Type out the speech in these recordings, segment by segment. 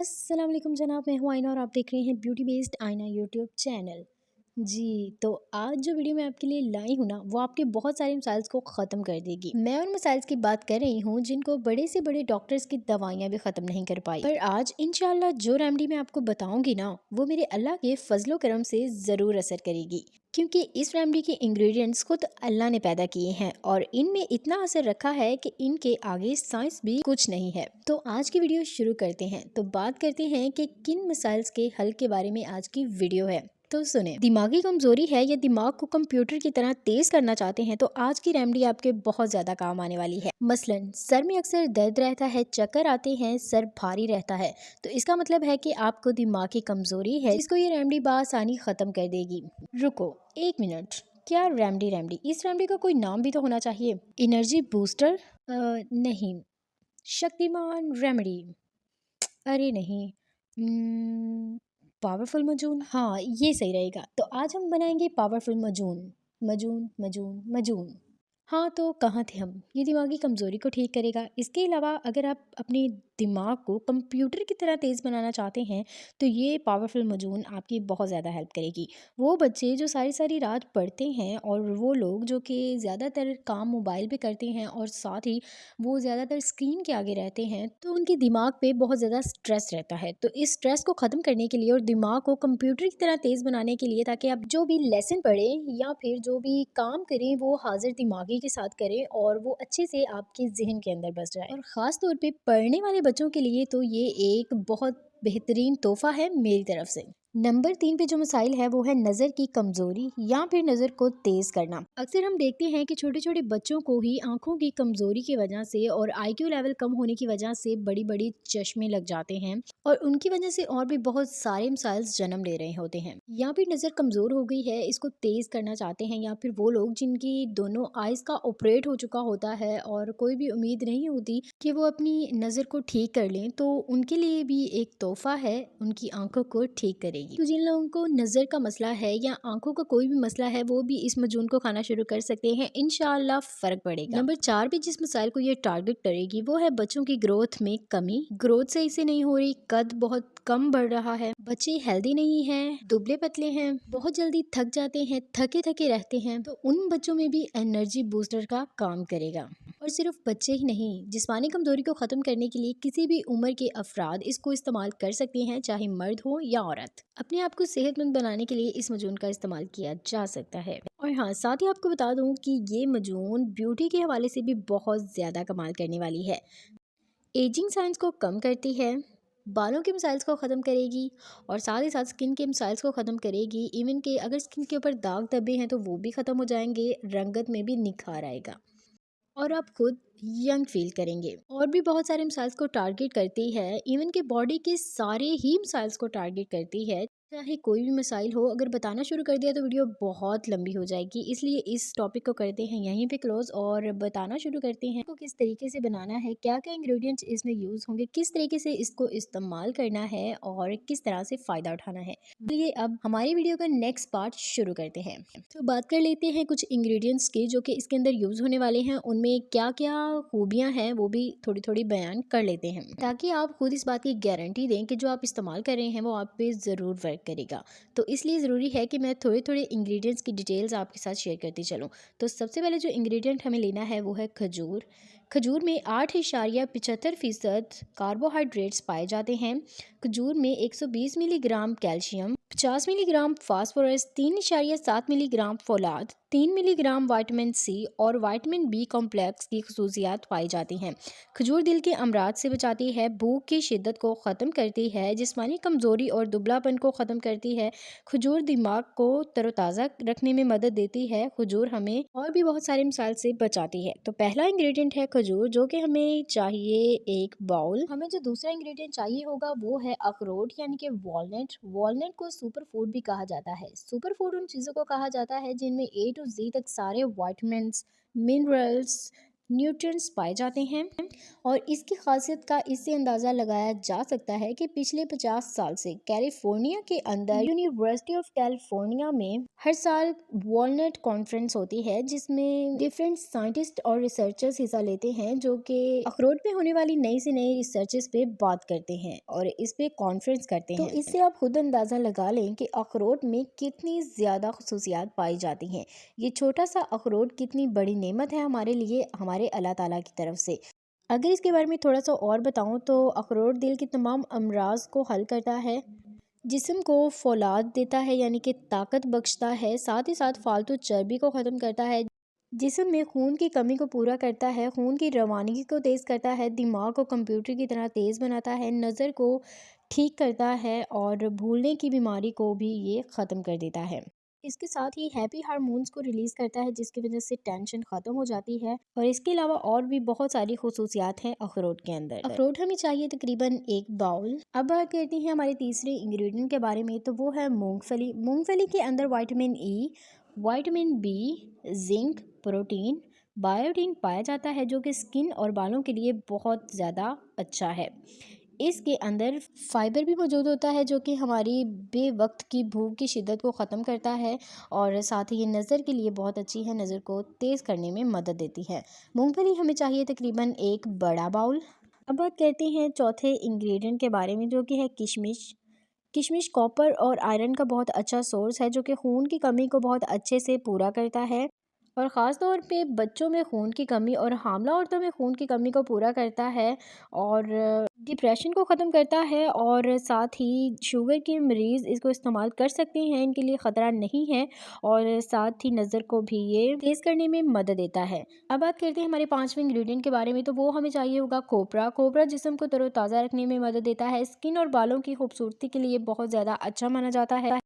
अस्सलाम वालेकुम जनाब, मैं हूँ आइना और आप देख रहे हैं ब्यूटी बेस्ड आइना यूट्यूब चैनल। जी, तो आज जो वीडियो मैं आपके लिए लाई हूँ ना, वो आपके बहुत सारे मसाइल्स को ख़त्म कर देगी। मैं उन मसाइल्स की बात कर रही हूँ जिनको बड़े से बड़े डॉक्टर्स की दवाइयाँ भी ख़त्म नहीं कर पाई। पर आज इंशाल्लाह जो रेमेडी मैं आपको बताऊंगी ना, वो मेरे अल्लाह के फजलो करम से ज़रूर असर करेगी। क्योंकि इस रेमेडी के इंग्रेडिएंट्स खुद अल्लाह ने पैदा किए हैं और इनमें इतना असर रखा है कि इनके आगे साइंस भी कुछ नहीं है। तो आज की वीडियो शुरू करते हैं। तो बात करते हैं कि किन मसाइल्स के हल के बारे में आज की वीडियो है। तो सुने, दिमागी कमजोरी है या दिमाग को कंप्यूटर की तरह तेज करना चाहते हैं तो आज की रेमेडी आपके बहुत ज्यादा काम आने वाली है। मसलन सर में अक्सर दर्द रहता है, चक्कर आते हैं, सर भारी रहता है, तो इसका मतलब है कि आपको दिमाग की कमजोरी है जिसको ये रेमेडी बआसानी खत्म कर देगी। रुको एक मिनट, क्या रेमेडी रेमेडी इस रेमेडी का कोई नाम भी तो होना चाहिए। Energy booster? नहीं। शक्तिमान रेमेडी? अरे नहीं। पावरफुल मजून, हाँ ये सही रहेगा। तो आज हम बनाएंगे पावरफुल मजून। मजून मजून मजून। हाँ, तो कहाँ थे हम। ये दिमागी कमजोरी को ठीक करेगा। इसके अलावा अगर आप अपने दिमाग को कंप्यूटर की तरह तेज़ बनाना चाहते हैं तो ये पावरफुल मजून आपकी बहुत ज़्यादा हेल्प करेगी। वो बच्चे जो सारी सारी रात पढ़ते हैं और वो लोग जो कि ज़्यादातर काम मोबाइल पे करते हैं और साथ ही वो ज़्यादातर स्क्रीन के आगे रहते हैं, तो उनके दिमाग पे बहुत ज़्यादा स्ट्रेस रहता है। तो इस स्ट्रेस को ख़त्म करने के लिए और दिमाग को कंप्यूटर की तरह तेज़ बनाने के लिए, ताकि आप जो भी लेसन पढ़ें या फिर जो भी काम करें वो हाजिर दिमागी के साथ करें और वो अच्छे से आपके जहन के अंदर बस जाए। और ख़ास तौर पे पढ़ने वाले बच्चों के लिए तो ये एक बहुत बेहतरीन तोहफा है मेरी तरफ से। नंबर 3 पे जो मसाइल है वो है नज़र की कमज़ोरी या फिर नज़र को तेज़ करना। अक्सर हम देखते हैं कि छोटे छोटे बच्चों को ही आंखों की कमज़ोरी की वजह से और आईक्यू लेवल कम होने की वजह से बड़ी बड़ी चश्मे लग जाते हैं और उनकी वजह से और भी बहुत सारे मसाइल्स जन्म ले रहे होते हैं। या फिर नज़र कमज़ोर हो गई है, इसको तेज़ करना चाहते हैं, या फिर वो लोग जिनकी दोनों आइज़ का ऑपरेट हो चुका होता है और कोई भी उम्मीद नहीं होती कि वो अपनी नज़र को ठीक कर लें, तो उनके लिए भी एक तोहफा है, उनकी आंखों को ठीक करेगी। तो जिन लोगों को नज़र का मसला है या आंखों का कोई भी मसला है वो भी इस मजून को खाना शुरू कर सकते हैं, इंशाल्लाह फ़र्क पड़ेगा। नंबर 4 पे जिस मसाइल को ये टारगेट करेगी वो है बच्चों की ग्रोथ में कमी। ग्रोथ सही से नहीं हो रही, कद बहुत कम बढ़ रहा है, बच्चे हेल्दी नहीं हैं, दुबले पतले हैं, बहुत जल्दी थक जाते हैं, थके थके रहते हैं, तो उन बच्चों में भी एनर्जी बूस्टर का काम करेगा। और सिर्फ बच्चे ही नहीं, जिस्मानी कमजोरी को ख़त्म करने के लिए किसी भी उम्र के अफराद इसको इस्तेमाल कर सकते हैं, चाहे मर्द हो या औरत। अपने आप को सेहतमंद बनाने के लिए इस मजून का इस्तेमाल किया जा सकता है। और हाँ, साथ ही आपको बता दूं कि ये मजून ब्यूटी के हवाले से भी बहुत ज़्यादा कमाल करने वाली है। एजिंग साइंस को कम करती है, बालों के मसाइल्स को ख़त्म करेगी और साथ ही साथ स्किन के मसाइल्स को ख़त्म करेगी। इवन के अगर स्किन के ऊपर दाग धब्बे हैं तो वो भी ख़त्म हो जाएंगे, रंगत में भी निखार आएगा और आप खुद यंग फील करेंगे। और भी बहुत सारे मिसाइल्स को टारगेट करती है, इवन के बॉडी के सारे ही मिसाइल्स को टारगेट करती है, चाहे कोई भी मिसाइल हो। अगर बताना शुरू कर दिया तो वीडियो बहुत लंबी हो जाएगी, इसलिए इस टॉपिक को करते हैं यहीं पे क्लोज और बताना शुरू करते हैं को किस तरीके से बनाना है, क्या क्या इंग्रेडिएंट्स इसमें यूज़ होंगे, किस तरीके से इसको इस्तेमाल करना है और किस तरह से फ़ायदा उठाना है। चलिए अब हमारी वीडियो का नेक्स्ट पार्ट शुरू करते हैं। तो बात कर लेते हैं कुछ इंग्रेडिएंट्स की जो कि इसके अंदर यूज़ होने वाले हैं, उनमें क्या क्या खूबियां हैं वो भी थोड़ी थोड़ी बयान कर लेते हैं, ताकि आप खुद इस बात की गारंटी दें कि जो आप इस्तेमाल कर रहे हैं वो आप पे ज़रूर वर्क करेगा। तो इसलिए ज़रूरी है कि मैं थोड़े थोड़े इंग्रेडिएंट्स की डिटेल्स आपके साथ शेयर करती चलूँ। तो सबसे पहले जो इंग्रेडिएंट हमें लेना है वो है खजूर। खजूर में 8.75% कार्बोहाइड्रेट्स पाए जाते हैं। खजूर में 120 milligram calcium, 50 milligram phosphorus, 3.7 milligram फोलाद, 3 मिलीग्राम विटामिन सी और विटामिन बी कॉम्प्लेक्स की खसूसियात पाई जाती हैं। खजूर दिल के अमराज से बचाती है, भूख की शिद्दत को ख़त्म करती है, जिस्मानी कमज़ोरी और दुबलापन को ख़त्म करती है। खजूर दिमाग को तरोताज़ा रखने में मदद देती है। खजूर हमें और भी बहुत सारे मिसाइल से बचाती है। तो पहला इंग्रेडिएंट है खजूर, जो कि हमें चाहिए एक बाउल। हमें जो दूसरा इंग्रेडिएंट चाहिए होगा वो है अखरोट यानी कि वॉलनट। वॉलनट को सुपर फूड भी कहा जाता है। सुपर फूड उन चीज़ों को कहा जाता है जिनमें ए टू जी तक सारे वाइटमिन्स, मिनरल्स, न्यूट्रिएंट्स पाए जाते हैं। और इसकी खासियत का इससे अंदाज़ा लगाया जा सकता है कि पिछले 50 साल से कैलिफोर्निया के अंदर यूनिवर्सिटी ऑफ कैलिफोर्निया में हर साल वॉलनट कॉन्फ्रेंस होती है, जिसमें डिफरेंट साइंटिस्ट और रिसर्चर्स हिस्सा लेते हैं, जो कि अखरोट में होने वाली नई से नई रिसर्चेस पे बात करते हैं और इस पे कॉन्फ्रेंस करते हैं। तो इससे आप खुद अंदाज़ा लगा लें कि अखरोट में कितनी ज़्यादा खसूसियात पाई जाती हैं। ये छोटा सा अखरोट कितनी बड़ी नेमत है हमारे लिए, हमारे अल्लाह ताला की तरफ से। अगर इसके बारे में थोड़ा सा और बताऊं तो अखरोट दिल के तमाम अमराज को हल करता है, जिस्म को फौलाद देता है यानी कि ताकत बख्शता है, साथ ही साथ फालतू चर्बी को ख़त्म करता है, जिस्म में खून की कमी को पूरा करता है, खून की रवानगी को तेज़ करता है, दिमाग को कंप्यूटर की तरह तेज़ बनाता है, नज़र को ठीक करता है और भूलने की बीमारी को भी ये ख़त्म कर देता है। इसके साथ ही हैप्पी हार्मोन्स को रिलीज़ करता है, जिसकी वजह से टेंशन ख़त्म हो जाती है। और इसके अलावा और भी बहुत सारी खसूसियात हैं अखरोट के अंदर। अखरोट हमें चाहिए तकरीबन 1 बाउल। अब बात करते हैं हमारे तीसरे इंग्रेडिएंट के बारे में, तो वो है मूंगफली। मूंगफली के अंदर vitamin E, vitamin B, zinc, protein, biotin पाया जाता है, जो कि स्किन और बालों के लिए बहुत ज़्यादा अच्छा है। इसके अंदर फाइबर भी मौजूद होता है, जो कि हमारी बेवक्त की भूख की शिद्दत को ख़त्म करता है और साथ ही ये नज़र के लिए बहुत अच्छी है, नज़र को तेज़ करने में मदद देती है। मूंगफली हमें चाहिए तकरीबन 1 बड़ा बाउल। अब बात करते हैं चौथे इंग्रेडिएंट के बारे में, जो कि है किशमिश। किशमिश कॉपर और आयरन का बहुत अच्छा सोर्स है, जो कि खून की कमी को बहुत अच्छे से पूरा करता है और ख़ास तौर पे बच्चों में खून की कमी और हामला औरतों में खून की कमी को पूरा करता है और डिप्रेशन को ख़त्म करता है। और साथ ही शुगर के मरीज़ इसको इस्तेमाल कर सकते हैं, इनके लिए ख़तरा नहीं है और साथ ही नज़र को भी ये तेज़ करने में मदद देता है। अब बात करते हैं हमारे पांचवें इंग्रेडिएंट के बारे में, तो वो हमें चाहिए होगा कोपरा। कोपरा जिस्म को तरोताज़ा रखने में मदद देता है, स्किन और बालों की खूबसूरती के लिए बहुत ज़्यादा अच्छा माना जाता है,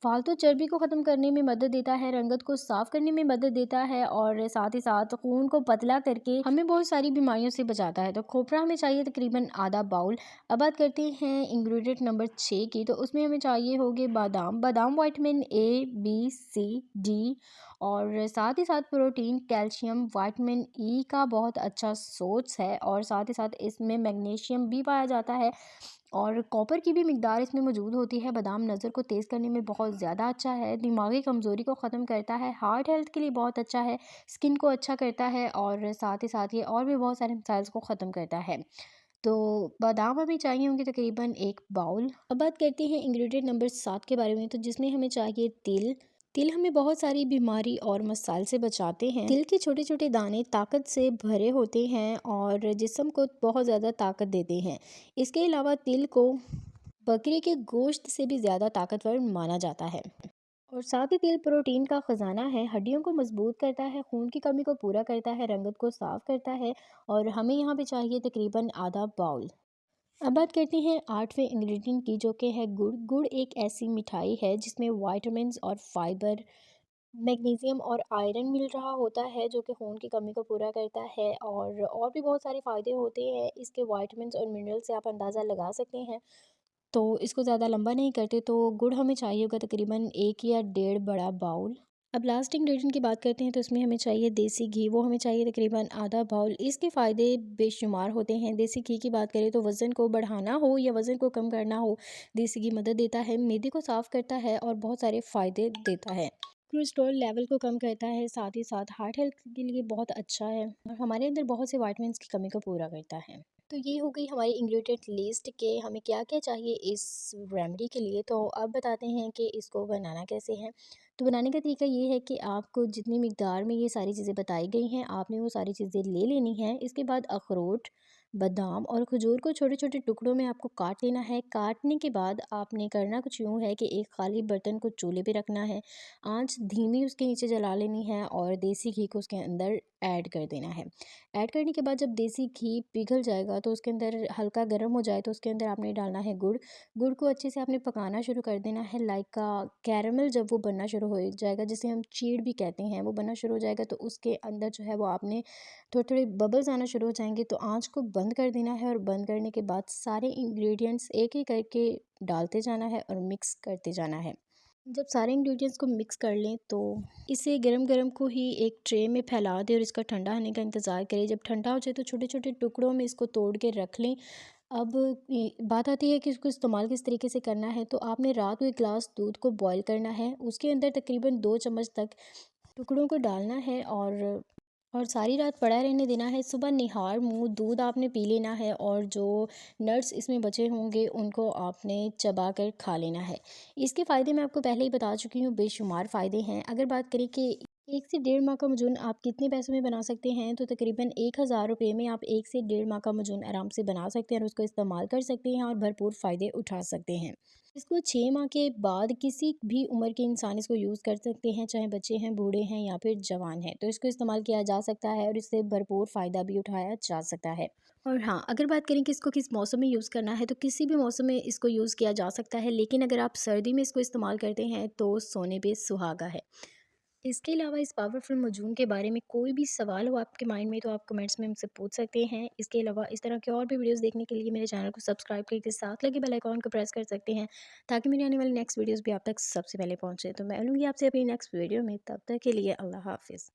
फालतू चर्बी को ख़त्म करने में मदद देता है, रंगत को साफ करने में मदद देता है और साथ ही साथ खून को पतला करके हमें बहुत सारी बीमारियों से बचाता है। तो खोपरा हमें चाहिए तकरीबन ½ बाउल। अब बात करते हैं इंग्रेडिएंट नंबर 6 की, तो उसमें हमें चाहिए होंगे बादाम। बादाम vitamin A, B, C, D और साथ ही साथ प्रोटीन, कैल्शियम, विटामिन ई का बहुत अच्छा सोर्स है और साथ ही साथ इसमें मैग्नीशियम भी पाया जाता है और कॉपर की भी मिकदार इसमें मौजूद होती है। बादाम नज़र को तेज़ करने में बहुत ज़्यादा अच्छा है, दिमागी कमज़ोरी को ख़त्म करता है, हार्ट हेल्थ के लिए बहुत अच्छा है, स्किन को अच्छा करता है और साथ ही साथ ये और भी बहुत सारे मसाइल्स को ख़त्म करता है। तो बादाम हमें चाहिए होंगे तकरीबन 1 बाउल। अब बात करते हैं इंग्रेडिएंट नंबर 7 के बारे में, तो जिसमें हमें चाहिए तिल। तिल हमें बहुत सारी बीमारी और मसाइल से बचाते हैं। तिल के छोटे छोटे दाने ताकत से भरे होते हैं और जिस्म को बहुत ज़्यादा ताकत देते हैं। इसके अलावा तिल को बकरी के गोश्त से भी ज़्यादा ताकतवर माना जाता है और साथ ही तिल प्रोटीन का ख़जाना है, हड्डियों को मजबूत करता है, खून की कमी को पूरा करता है, रंगत को साफ करता है और हमें यहाँ पे चाहिए तकरीबन ½ बाउल। अब बात करते हैं 8वें इंग्रेडिएंट की, जो कि है गुड़। गुड़ एक ऐसी मिठाई है जिसमें विटामिन्स और फाइबर, मैग्नीशियम और आयरन मिल रहा होता है, जो कि खून की कमी को पूरा करता है और भी बहुत सारे फ़ायदे होते हैं इसके। विटामिन्स और मिनरल से आप अंदाज़ा लगा सकते हैं। तो इसको ज़्यादा लंबा नहीं करते, तो गुड़ हमें चाहिए होगा तकरीबन 1 या 1.5 बड़ा बाउल। अब लास्ट इंग्रेडिएंट की बात करते हैं, तो इसमें हमें चाहिए देसी घी। वो हमें चाहिए तकरीबन ½ बाउल। इसके फ़ायदे बेशुमार होते हैं। देसी घी की बात करें तो वज़न को बढ़ाना हो या वज़न को कम करना हो, देसी घी मदद देता है, मैदे को साफ़ करता है और बहुत सारे फ़ायदे देता है। कोलेस्ट्रॉल लेवल को कम करता है, साथ ही साथ हार्ट हेल्थ के लिए बहुत अच्छा है और हमारे अंदर बहुत से विटामिन्स की कमी को पूरा करता है। तो ये हो गई हमारी इंग्रेडिएंट लिस्ट के हमें क्या क्या चाहिए इस रेमेडी के लिए। तो अब बताते हैं कि इसको बनाना कैसे है। तो बनाने का तरीका ये है कि आपको जितनी मिकदार में ये सारी चीज़ें बताई गई हैं, आपने वो सारी चीज़ें ले लेनी हैं। इसके बाद अखरोट, बादाम और खजूर को छोटे छोटे टुकड़ों में आपको काट लेना है। काटने के बाद आपने करना कुछ यूँ है कि एक खाली बर्तन को चूल्हे पे रखना है, आंच धीमी उसके नीचे जला लेनी है और देसी घी को उसके अंदर ऐड कर देना है। ऐड करने के बाद जब देसी घी पिघल जाएगा तो उसके अंदर हल्का गर्म हो जाए तो उसके अंदर आपने डालना है गुड़। गुड़ को अच्छे से आपने पकाना शुरू कर देना है, लाइक का कैरमल जब वो बनना शुरू हो जाएगा, जिसे हम चीड़ भी कहते हैं, वो बनना शुरू हो जाएगा तो उसके अंदर जो है वो आपने थोड़े थोड़े बबल्स आना शुरू हो जाएंगे, तो आँच को बंद कर देना है और बंद करने के बाद सारे इंग्रेडिएंट्स एक एक करके डालते जाना है और मिक्स करते जाना है। जब सारे इंग्रेडिएंट्स को मिक्स कर लें तो इसे गरम-गरम को ही एक ट्रे में फैला दें और इसका ठंडा होने का इंतज़ार करें। जब ठंडा हो जाए तो छोटे-छोटे टुकड़ों में इसको तोड़ के रख लें। अब बात आती है कि इसको इस्तेमाल किस तरीके से करना है, तो आपने रात को 1 ग्लास दूध को बॉयल करना है। उसके अंदर तकरीबन 2 चम्मच तक टुकड़ों को डालना है और सारी रात पड़ा रहने देना है। सुबह निहार मुँह दूध आपने पी लेना है और जो नट्स इसमें बचे होंगे उनको आपने चबा कर खा लेना है। इसके फ़ायदे मैं आपको पहले ही बता चुकी हूँ, बेशुमार फ़ायदे हैं। अगर बात करें कि 1 से डेढ़ माह का मजून आप कितने पैसों में बना सकते हैं, तो तकरीबन 1000 रुपये में आप 1 से डेढ़ माह का मजून आराम से बना सकते हैं और उसको इस्तेमाल कर सकते हैं और भरपूर फ़ायदे उठा सकते हैं। इसको 6 माह के बाद किसी भी उम्र के इंसान इसको यूज़ कर सकते हैं, चाहे बच्चे हैं, बूढ़े हैं या फिर जवान हैं। तो इसको इस्तेमाल किया जा सकता है और इससे भरपूर फ़ायदा भी उठाया जा सकता है। और हाँ, अगर बात करें कि इसको किस मौसम में यूज़ करना है, तो किसी भी मौसम में इसको यूज़ किया जा सकता है, लेकिन अगर आप सर्दी में इसको इस्तेमाल करते हैं, तो सोने पे सुहागा है। इसके अलावा इस पावरफुल मजून के बारे में कोई भी सवाल हो आपके माइंड में, तो आप कमेंट्स में मुझसे पूछ सकते हैं। इसके अलावा इस तरह के और भी वीडियोस देखने के लिए मेरे चैनल को सब्सक्राइब करके साथ लगे बेल आइकॉन को प्रेस कर सकते हैं, ताकि मेरी आने वाली नेक्स्ट वीडियोस भी आप तक सबसे पहले पहुंचे। तो मैं मिलूंगी आपसे अपनी नेक्स्ट वीडियो में, तब तक के लिए अल्लाह हाफिज़।